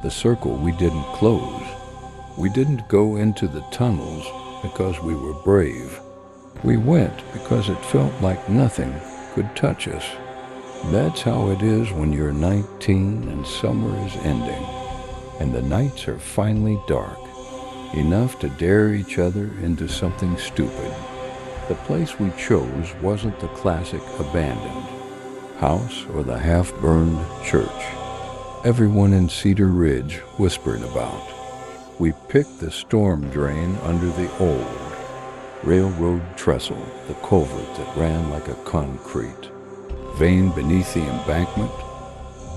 The circle we didn't close. We didn't go into the tunnels because we were brave. We went because it felt like nothing could touch us. That's how it is when you're 19 and summer is ending, and the nights are finally dark, enough to dare each other into something stupid. The place we chose wasn't the classic abandoned house or the half-burned church everyone in Cedar Ridge whispered about. We picked the storm drain under the old railroad trestle, the culvert that ran like a concrete vein beneath the embankment,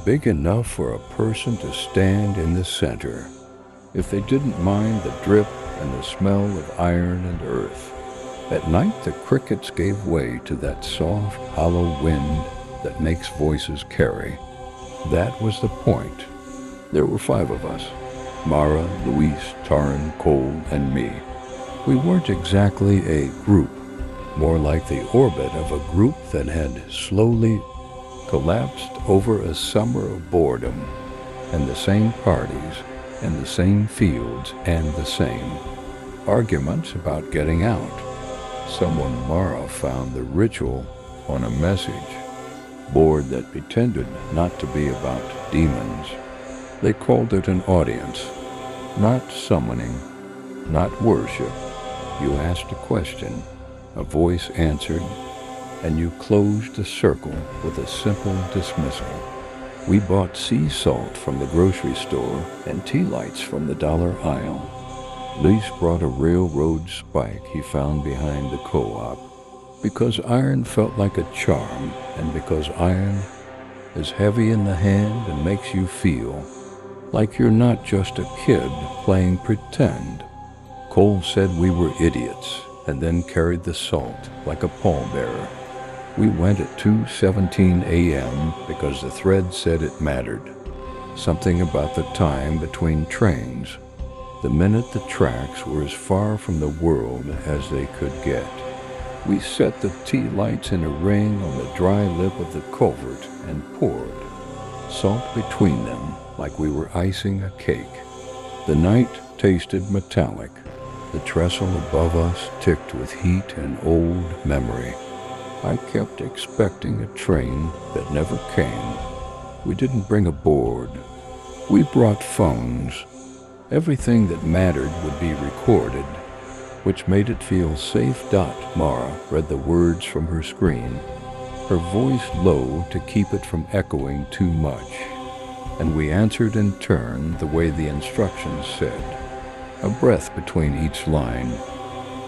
big enough for a person to stand in the center, if they didn't mind the drip and the smell of iron and earth. At night, the crickets gave way to that soft, hollow wind that makes voices carry. That was the point. There were 5 of us: Mara, Luis, Taryn, Cole, and me. We weren't exactly a group, more like the orbit of a group that had slowly collapsed over a summer of boredom, and the same parties, and the same fields, and the same arguments about getting out. Someone Mara found the ritual on a message board that pretended not to be about demons. They called it an audience, not summoning, not worship. You asked a question, a voice answered, and you closed the circle with a simple dismissal. We bought sea salt from the grocery store and tea lights from the dollar aisle. Luis brought a railroad spike he found behind the co-op, because iron felt like a charm, and because iron is heavy in the hand and makes you feel like you're not just a kid playing pretend. Cole said we were idiots, and then carried the salt like a pallbearer. We went at 2:17 a.m. because the thread said it mattered. Something about the time between trains, the minute the tracks were as far from the world as they could get. We set the tea lights in a ring on the dry lip of the culvert and poured salt between them like we were icing a cake. The night tasted metallic. The trestle above us ticked with heat and old memory. I kept expecting a train that never came. We didn't bring a board. We brought phones. Everything that mattered would be recorded, which made it feel safe. Mara read the words from her screen, her voice low to keep it from echoing too much, and we answered in turn the way the instructions said, a breath between each line.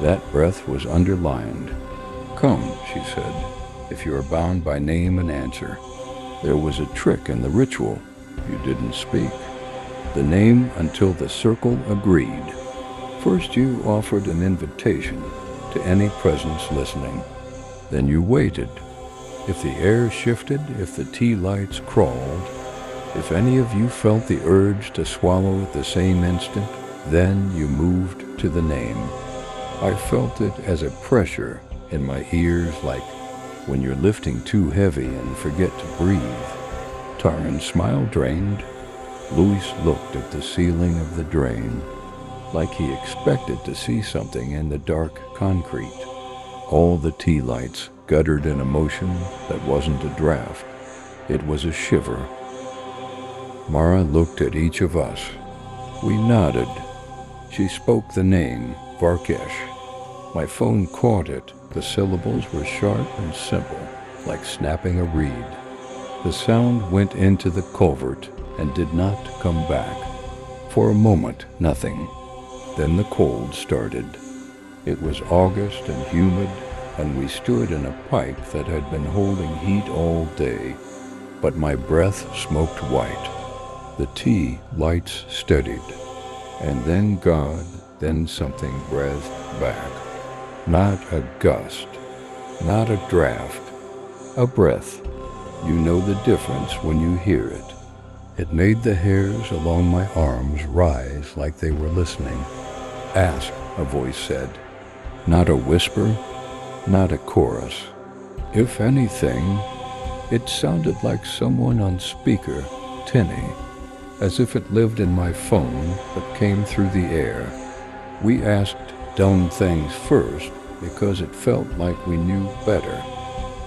That breath was underlined. Come, she said, if you are bound by name and answer. There was a trick in the ritual. You didn't speak the name until the circle agreed. First you offered an invitation to any presence listening. Then you waited. If the air shifted, if the tea lights crawled, if any of you felt the urge to swallow at the same instant, then you moved to the name. I felt it as a pressure in my ears, like when you're lifting too heavy and forget to breathe. Taryn's smile drained. Luis looked at the ceiling of the drain, like he expected to see something in the dark concrete. All the tea lights guttered an emotion that wasn't a draft. It was a shiver. Mara looked at each of us. We nodded. She spoke the name, Varkesh. My phone caught it. The syllables were sharp and simple, like snapping a reed. The sound went into the culvert and did not come back. For a moment, nothing. Then the cold started. It was August and humid, and we stood in a pipe that had been holding heat all day, but my breath smoked white. The tea lights steadied, and then God, then something breathed back. Not a gust, not a draft, a breath. You know the difference when you hear it. It made the hairs along my arms rise like they were listening. Ask, a voice said. Not a whisper, not a chorus. If anything, it sounded like someone on speaker, tinny. as if it lived in my phone but came through the air. We asked dumb things first because it felt like we knew better.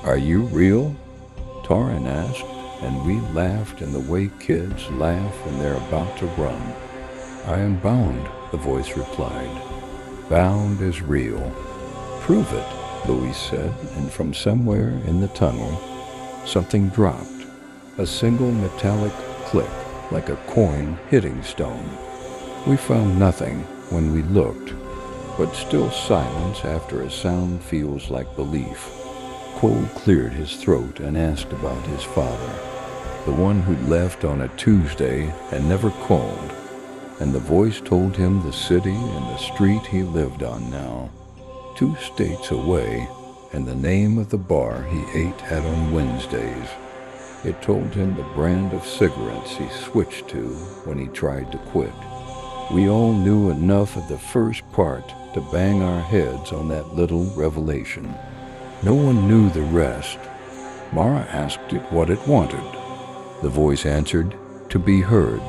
"Are you real?" Taryn asked, and we laughed in the way kids laugh when they're about to run. "I am bound," the voice replied. "Bound is real." "Prove it," Louis said, and from somewhere in the tunnel, something dropped. A single metallic click, like a coin hitting stone. We found nothing when we looked, but still silence after a sound feels like belief. Cole cleared his throat and asked about his father, the one who'd left on a Tuesday and never called, and the voice told him the city and the street he lived on now, 2 states away, and the name of the bar he ate at on Wednesdays. It told him the brand of cigarettes he switched to when he tried to quit. We all knew enough of the first part to bang our heads on that little revelation. No one knew the rest. Mara asked it what it wanted. The voice answered, "To be heard."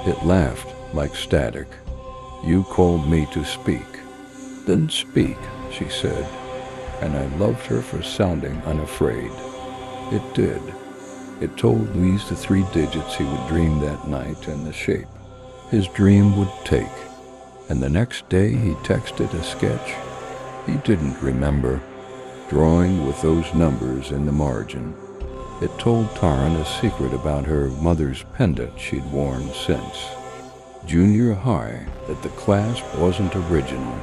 It laughed like static. "You called me to speak." "Then speak," she said, and I loved her for sounding unafraid. It did. It told Louise the 3 digits he would dream that night and the shape his dream would take. And the next day he texted a sketch he didn't remember, drawing with those numbers in the margin. It told Taryn a secret about her mother's pendant she'd worn since junior high, that the clasp wasn't original,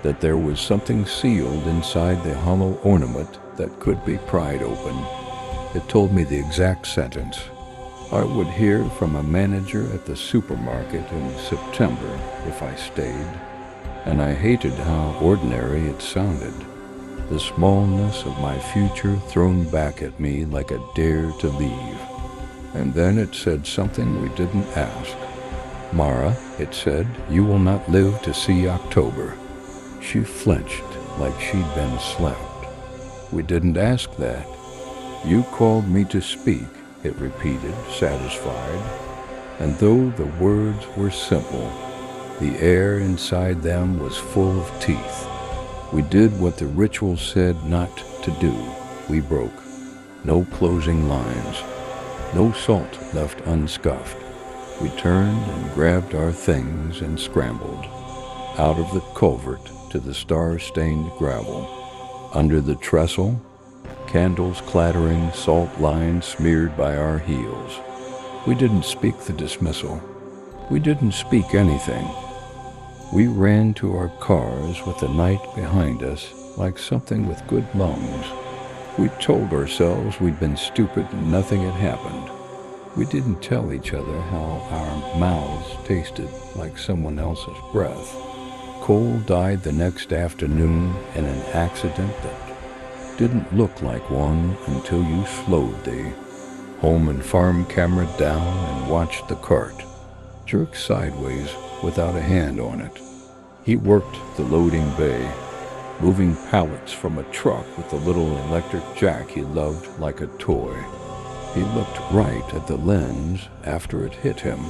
that there was something sealed inside the hollow ornament that could be pried open. It told me the exact sentence. I would hear from a manager at the supermarket in September if I stayed, and I hated how ordinary it sounded. The smallness of my future thrown back at me like a dare to leave. And then it said something we didn't ask. "Mara," it said, "you will not live to see October." She flinched like she'd been slapped. "We didn't ask that." "You called me to speak," it repeated, satisfied. And though the words were simple, the air inside them was full of teeth. We did what the ritual said not to do. We broke. No closing lines. No salt left unscuffed. We turned and grabbed our things and scrambled. Out of the culvert to the star-stained gravel. Under the trestle, candles clattering, salt lines smeared by our heels. We didn't speak the dismissal. We didn't speak anything. We ran to our cars with the night behind us like something with good lungs. We told ourselves we'd been stupid and nothing had happened. We didn't tell each other how our mouths tasted like someone else's breath. Cole died the next afternoon in an accident that didn't look like one until you slowed the home and farm camera down and watched the cart jerk sideways without a hand on it. He worked the loading bay, moving pallets from a truck with the little electric jack he loved like a toy. He looked right at the lens after it hit him,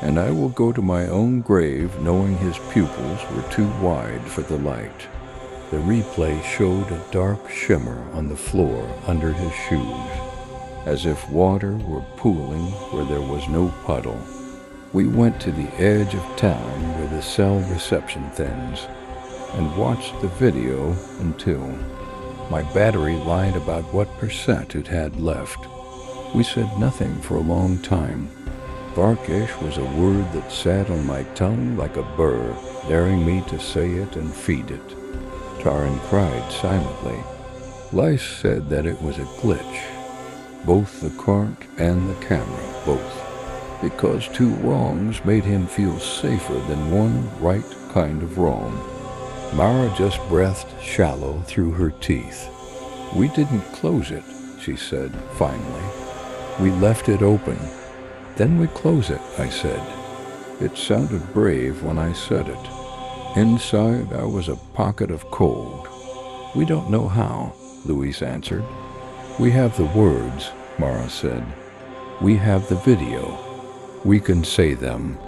and I will go to my own grave knowing his pupils were too wide for the light. The replay showed a dark shimmer on the floor under his shoes, as if water were pooling where there was no puddle. We went to the edge of town where the cell reception thins and watched the video until my battery lied about what percent it had left. We said nothing for a long time. Varkish was a word that sat on my tongue like a burr, daring me to say it and feed it. Taryn cried silently. Lice said that it was a glitch. Both the cart and the camera, both. Because 2 wrongs made him feel safer than one right kind of wrong. Mara just breathed shallow through her teeth. We didn't close it, she said finally. We left it open. Then we close it, I said. It sounded brave when I said it. Inside I was a pocket of cold. We don't know how, Louise answered. We have the words, Mara said. We have the video. We can say them.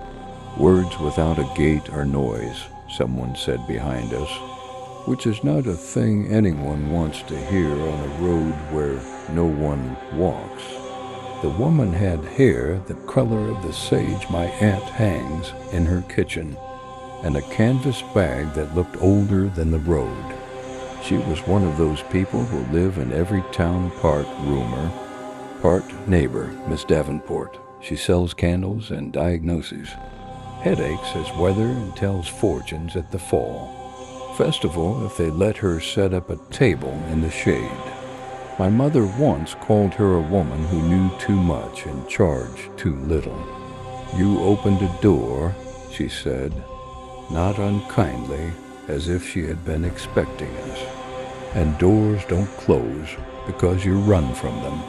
Words without a gate or noise, someone said behind us, which is not a thing anyone wants to hear on a road where no one walks. The woman had hair the color of the sage my aunt hangs in her kitchen, and a canvas bag that looked older than the road. She was one of those people who live in every town part rumor, part neighbor, Miss Davenport. She sells candles and diagnoses headaches as weather and tells fortunes at the fall festival if they let her set up a table in the shade. My mother once called her a woman who knew too much and charged too little. You opened a door, she said, not unkindly, as if she had been expecting us. And doors don't close because you run from them.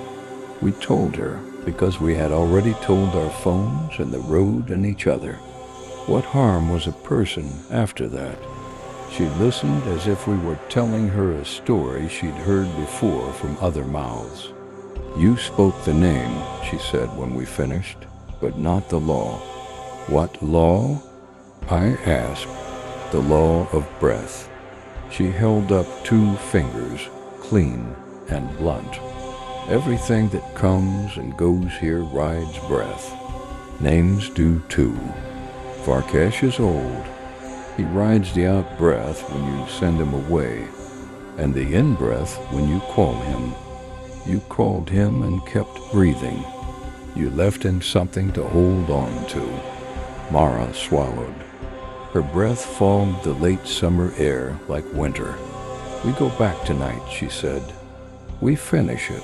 We told her because we had already told our phones and the road and each other. What harm was a person after that? She listened as if we were telling her a story she'd heard before from other mouths. You spoke the name, she said when we finished, but not the law. What law? I asked. The law of breath. She held up 2 fingers, clean and blunt. Everything that comes and goes here rides breath. Names do too. Varkesh is old. He rides the out-breath when you send him away, and the in-breath when you call him. You called him and kept breathing. You left him something to hold on to. Mara swallowed. Her breath fogged the late summer air like winter. We go back tonight, she said. We finish it.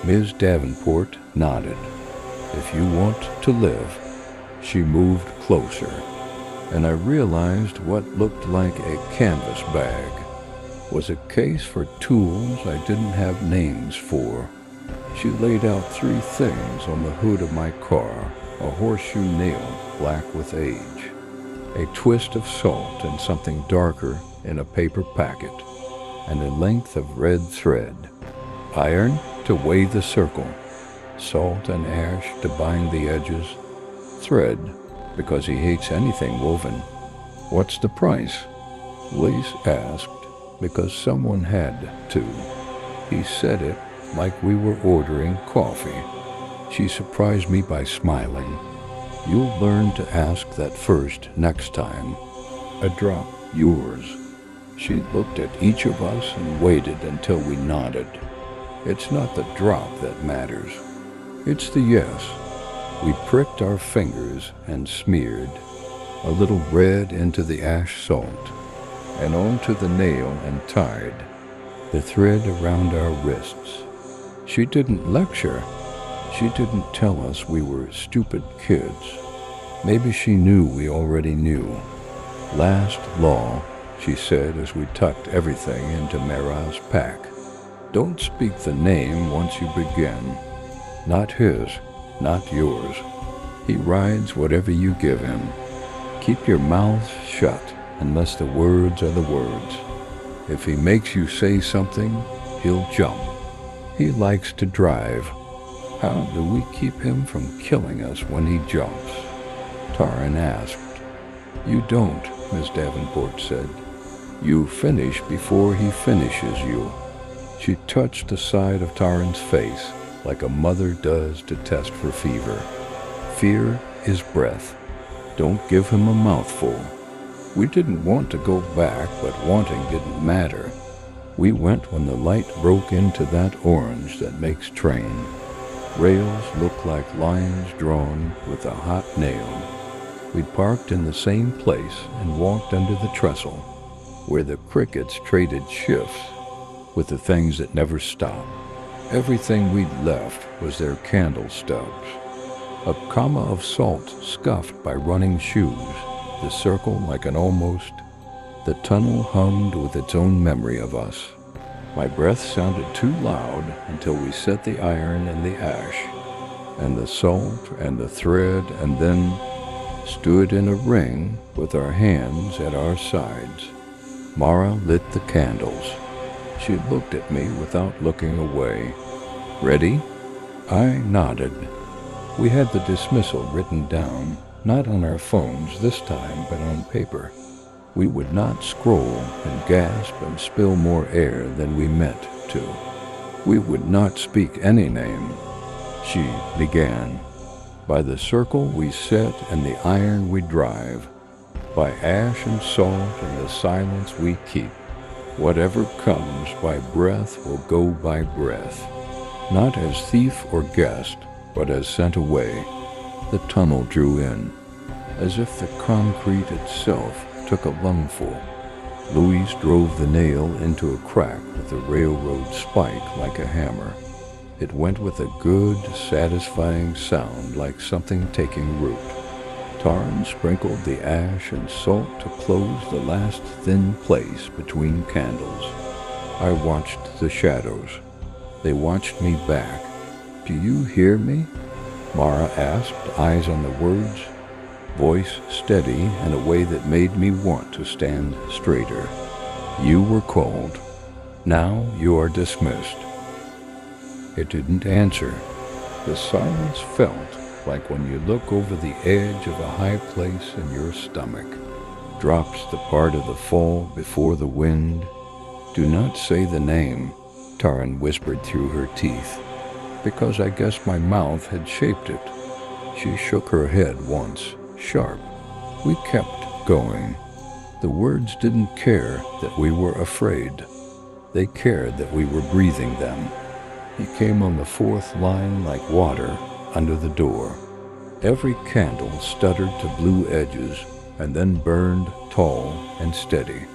Ms. Davenport nodded. If you want to live. She moved closer, and I realized what looked like a canvas bag was a case for tools I didn't have names for. She laid out 3 things on the hood of my car, a horseshoe nail black with age, a twist of salt and something darker in a paper packet, and a length of red thread, iron to weigh the circle, salt and ash to bind the edges, thread because he hates anything woven. What's the price? Lace asked because someone had to. He said it like we were ordering coffee. She surprised me by smiling. You'll learn to ask that first next time. A drop, yours. She looked at each of us and waited until we nodded. It's not the drop that matters. It's the yes. We pricked our fingers and smeared a little red into the ash salt and onto the nail and tied the thread around our wrists. She didn't lecture. She didn't tell us we were stupid kids. Maybe she knew we already knew. Last law, she said as we tucked everything into Mara's pack. Don't speak the name once you begin. Not his. Not yours. He rides whatever you give him. Keep your mouth shut unless the words are the words. If he makes you say something, he'll jump. He likes to drive. How do we keep him from killing us when he jumps? Taran asked. You don't, Miss Davenport said. You finish before he finishes you. She touched the side of Taran's face like a mother does to test for fever. Fear is breath. Don't give him a mouthful. We didn't want to go back, but wanting didn't matter. We went when the light broke into that orange that makes train. Rails looked like lines drawn with a hot nail. We'd parked in the same place and walked under the trestle, where the crickets traded shifts with the things that never stop. Everything we'd left was their candle stubs. A comma of salt scuffed by running shoes, the circle like an almost. The tunnel hummed with its own memory of us. My breath sounded too loud until we set the iron in the ash, and the salt and the thread, and then stood in a ring with our hands at our sides. Mara lit the candles. She looked at me without looking away. Ready? I nodded. We had the dismissal written down, not on our phones this time, but on paper. We would not scroll and gasp and spill more air than we meant to. We would not speak any name. She began. By the circle we set and the iron we drive, by ash and salt and the silence we keep, whatever comes by breath will go by breath, not as thief or guest, but as sent away. The tunnel drew in, as if the concrete itself took a lungful. Louise drove the nail into a crack with a railroad spike like a hammer. It went with a good, satisfying sound like something taking root. Tarn sprinkled the ash and salt to close the last thin place between candles. I watched the shadows. They watched me back. "Do you hear me?" Mara asked, eyes on the words, voice steady in a way that made me want to stand straighter. "You were called. Now you are dismissed." It didn't answer. The silence felt like when you look over the edge of a high place in your stomach. Drops the part of the fall before the wind. "Do not say the name," Taryn whispered through her teeth, because I guess my mouth had shaped it. She shook her head once, sharp. We kept going. The words didn't care that we were afraid. They cared that we were breathing them. He came on the fourth line like water under the door. Every candle stuttered to blue edges and then burned tall and steady.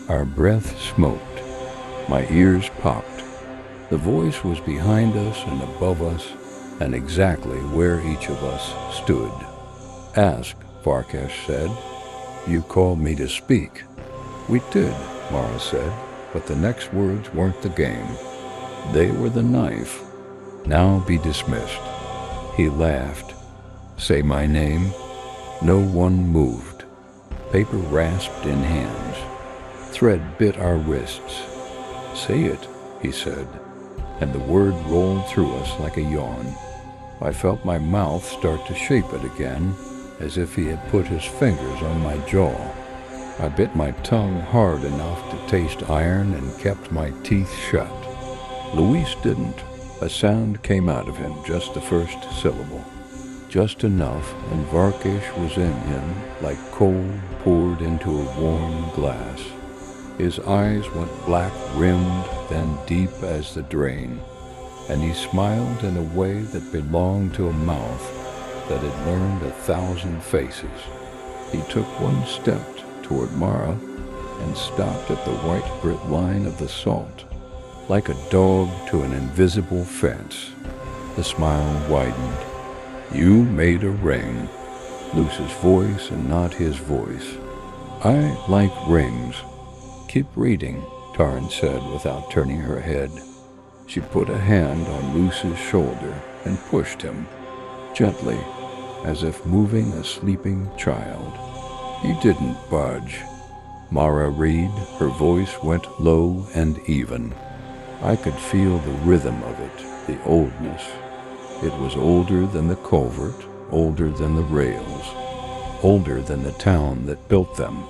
Our breath smoked. My ears popped. The voice was behind us and above us and exactly where each of us stood. "Ask," Varkesh said. "You called me to speak." "We did," Mara said, but the next words weren't the game. They were the knife. "Now be dismissed." He laughed. "Say my name." No one moved. Paper rasped in hands. Thread bit our wrists. "Say it," he said, and the word rolled through us like a yawn. I felt my mouth start to shape it again, as if he had put his fingers on my jaw. I bit my tongue hard enough to taste iron and kept my teeth shut. Luis didn't. A sound came out of him, just the first syllable. Just enough, and Varkesh was in him, like coal poured into a warm glass. His eyes went black-rimmed, then deep as the drain, and he smiled in a way that belonged to a mouth that had learned 1,000 faces. He took one step toward Mara and stopped at the white grit line of the salt, like a dog to an invisible fence. The smile widened. "You made a ring." Luce's voice and not his voice. "I like rings." "Keep reading," Taryn said without turning her head. She put a hand on Luce's shoulder and pushed him, gently, as if moving a sleeping child. He didn't budge. "Mara, read." Her voice went low and even. I could feel the rhythm of it, the oldness. It was older than the culvert, older than the rails, older than the town that built them.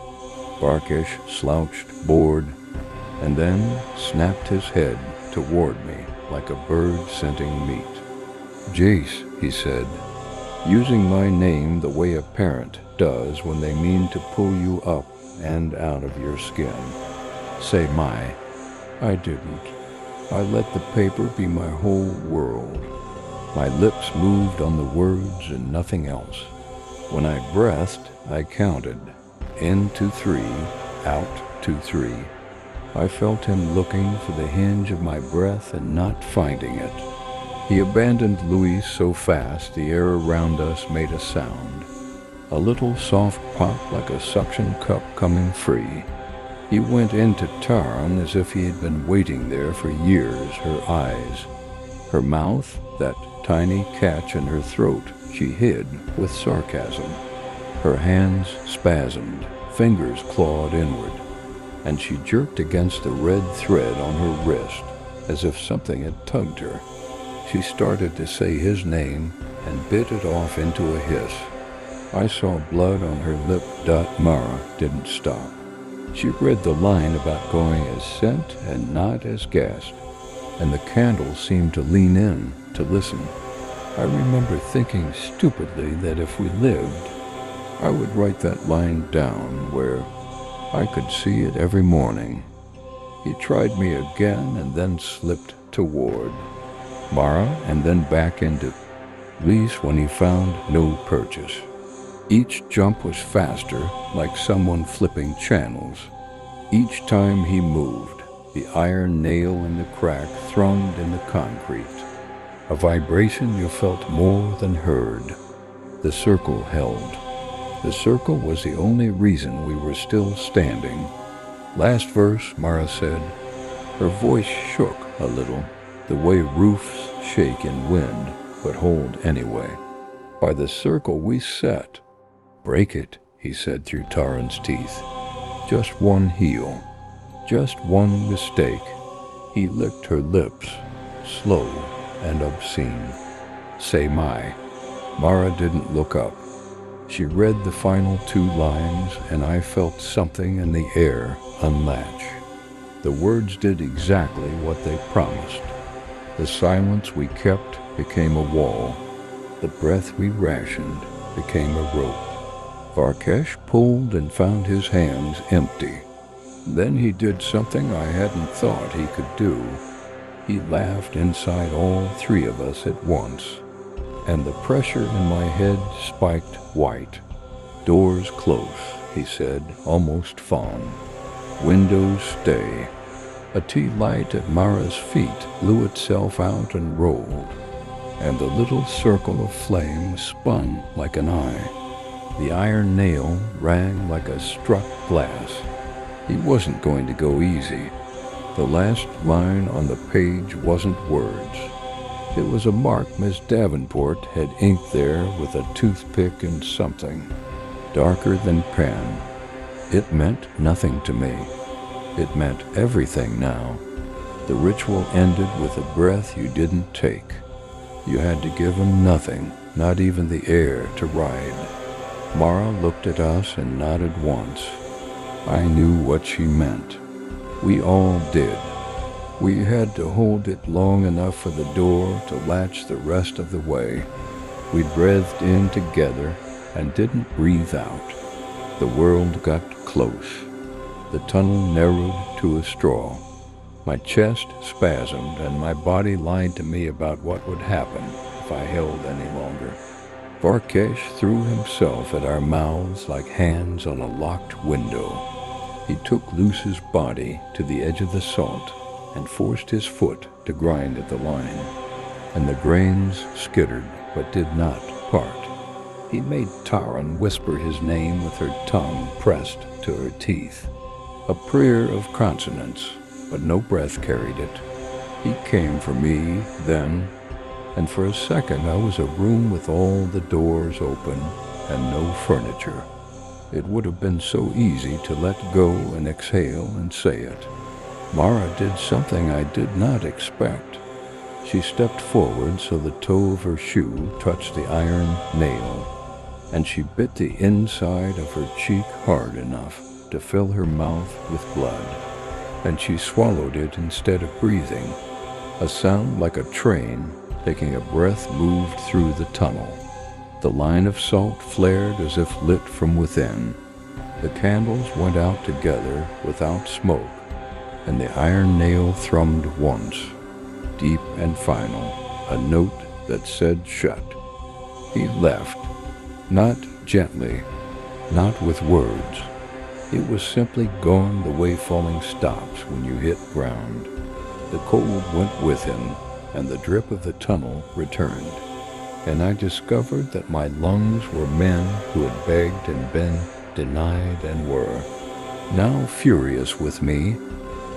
Varkesh slouched, bored, and then snapped his head toward me like a bird scenting meat. "Jace," he said, using my name the way a parent does when they mean to pull you up and out of your skin. "Say my." I didn't. I let the paper be my whole world. My lips moved on the words and nothing else. When I breathed, I counted. In to 3, out to 3. I felt him looking for the hinge of my breath and not finding it. He abandoned Louis so fast the air around us made a sound. A little soft pop like a suction cup coming free. He went into Taryn as if he had been waiting there for years, her eyes. Her mouth, that tiny catch in her throat, she hid with sarcasm. Her hands spasmed, fingers clawed inward, and she jerked against the red thread on her wrist, as if something had tugged her. She started to say his name and bit it off into a hiss. I saw blood on her lip. Mara didn't stop. She read the line about going as sent and not as gassed, and the candle seemed to lean in to listen. I remember thinking stupidly that if we lived, I would write that line down where I could see it every morning. He tried me again and then slipped toward Mara and then back into lease when he found no purchase. Each jump was faster, like someone flipping channels. Each time he moved, the iron nail in the crack thrummed in the concrete. A vibration you felt more than heard. The circle held. The circle was the only reason we were still standing. Last verse, Mara said. Her voice shook a little, the way roofs shake in wind, but hold anyway. By the circle we sat. Break it, he said through Taran's teeth. Just one heel. Just one mistake. He licked her lips, slow and obscene. Say my. Mara didn't look up. She read the final 2 lines, and I felt something in the air unlatch. The words did exactly what they promised. The silence we kept became a wall. The breath we rationed became a rope. Varkesh pulled and found his hands empty. Then he did something I hadn't thought he could do. He laughed inside all 3 of us at once, and the pressure in my head spiked white. Doors close, he said, almost fawn. Windows stay. A tea light at Mara's feet blew itself out and rolled, and the little circle of flame spun like an eye. The iron nail rang like a struck glass. He wasn't going to go easy. The last line on the page wasn't words. It was a mark Miss Davenport had inked there with a toothpick and something, darker than pen. It meant nothing to me. It meant everything now. The ritual ended with a breath you didn't take. You had to give him nothing, not even the air to ride. Mara looked at us and nodded once. I knew what she meant. We all did. We had to hold it long enough for the door to latch the rest of the way. We breathed in together and didn't breathe out. The world got close. The tunnel narrowed to a straw. My chest spasmed and my body lied to me about what would happen if I held any longer. Varkesh threw himself at our mouths like hands on a locked window. He took Luce's body to the edge of the salt and forced his foot to grind at the line, and the grains skittered but did not part. He made Taran whisper his name with her tongue pressed to her teeth. A prayer of consonants, but no breath carried it. He came for me then, and for a second I was a room with all the doors open and no furniture. It would have been so easy to let go and exhale and say it. Mara did something I did not expect. She stepped forward so the toe of her shoe touched the iron nail, and she bit the inside of her cheek hard enough to fill her mouth with blood, and she swallowed it instead of breathing. A sound like a train taking a breath moved through the tunnel. The line of salt flared as if lit from within. The candles went out together without smoke, and the iron nail thrummed once, deep and final, a note that said shut. He left, not gently, not with words. It was simply gone the way falling stops when you hit ground. The cold went with him, and the drip of the tunnel returned. And I discovered that my lungs were men who had begged and been denied and were. Now furious with me,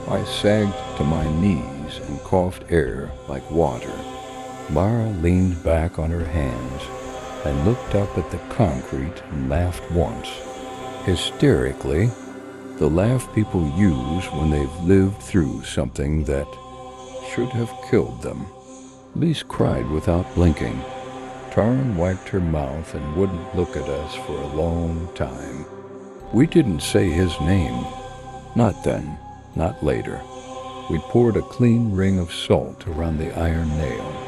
I sagged to my knees and coughed air like water. Mara leaned back on her hands and looked up at the concrete and laughed once. Hysterically, the laugh people use when they've lived through something that should have killed them. Lise cried without blinking. Taryn wiped her mouth and wouldn't look at us for a long time. We didn't say his name. Not then, not later. We poured a clean ring of salt around the iron nail.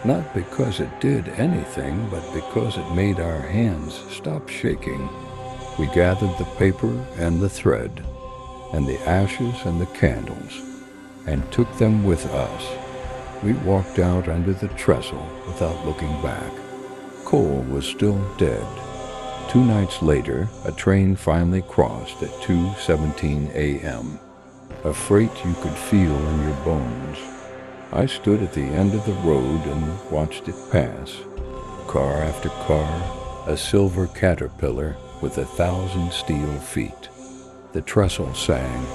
Not because it did anything, but because it made our hands stop shaking. We gathered the paper and the thread, and the ashes and the candles, and took them with us. We walked out under the trestle without looking back. Cole was still dead. 2 nights later, a train finally crossed at 2:17 a.m., a freight you could feel in your bones. I stood at the end of the road and watched it pass. Car after car, a silver caterpillar with 1,000 steel feet. The trestle sang.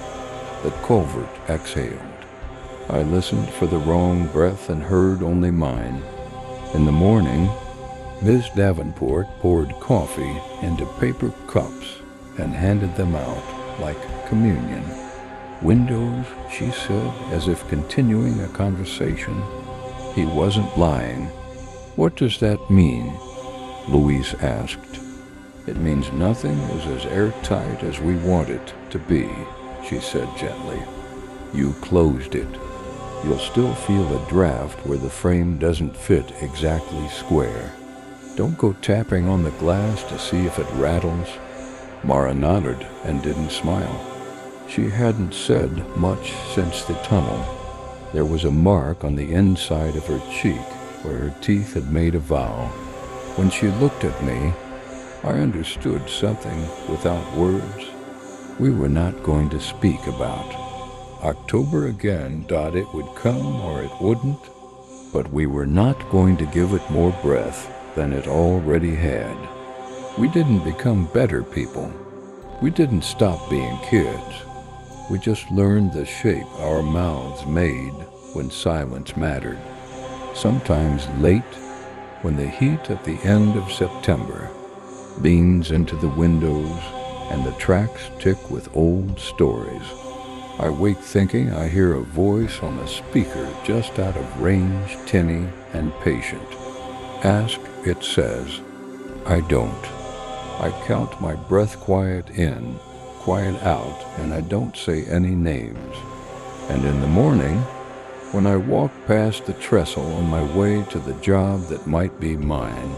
The culvert exhaled. I listened for the wrong breath and heard only mine. In the morning, Ms. Davenport poured coffee into paper cups and handed them out like communion. Windows, she said, as if continuing a conversation. He wasn't lying. What does that mean? Louise asked. It means nothing is as airtight as we want it to be, she said gently. You closed it. You'll still feel a draft where the frame doesn't fit exactly square. Don't go tapping on the glass to see if it rattles. Mara nodded and didn't smile. She hadn't said much since the tunnel. There was a mark on the inside of her cheek where her teeth had made a vow. When she looked at me, I understood something without words. We were not going to speak about October again. It would come or it wouldn't, but we were not going to give it more breath than it already had. We didn't become better people. We didn't stop being kids. We just learned the shape our mouths made when silence mattered. Sometimes late, when the heat at the end of September leans into the windows and the tracks tick with old stories. I wake thinking I hear a voice on a speaker just out of range, tinny and patient. Ask, it says. I don't. I count my breath quiet in, quiet out, and I don't say any names. And in the morning, when I walk past the trestle on my way to the job that might be mine,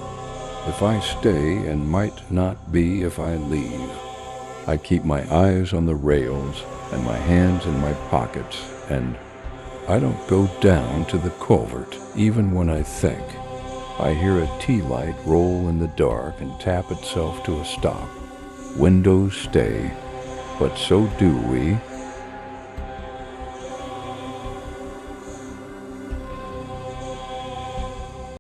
if I stay and might not be if I leave, I keep my eyes on the rails and my hands in my pockets, and I don't go down to the culvert even when I think. I hear a tea light roll in the dark and tap itself to a stop. Windows stay, but so do we.